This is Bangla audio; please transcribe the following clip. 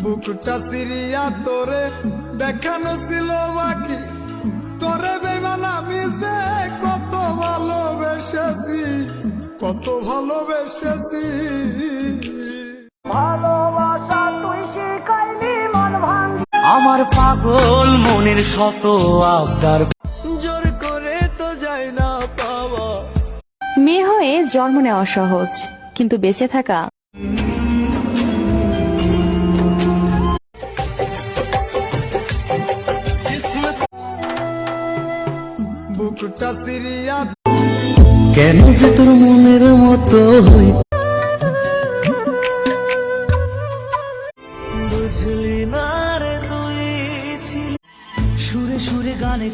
বুকটা সিরিয়া তোরে দেখানো ছিল বাকি, তোরে বেমান আমি যে কত ভালোবেসেছি, কত ভালোবেসেছি। ভালোবাসা তুই শিখাইলি মন ভাঙি, আমার পাগল মনের শত আবদার জোর করে তো যায় না পাওয়া। মেয়ে হয়ে জন্ম নেওয়া সহজ, কিন্তু বেঁচে থাকা বুকটা সিরিয়া কেন যে তোর মনের মতো হই বুঝলি না রে তুই সুরে সুরে গানে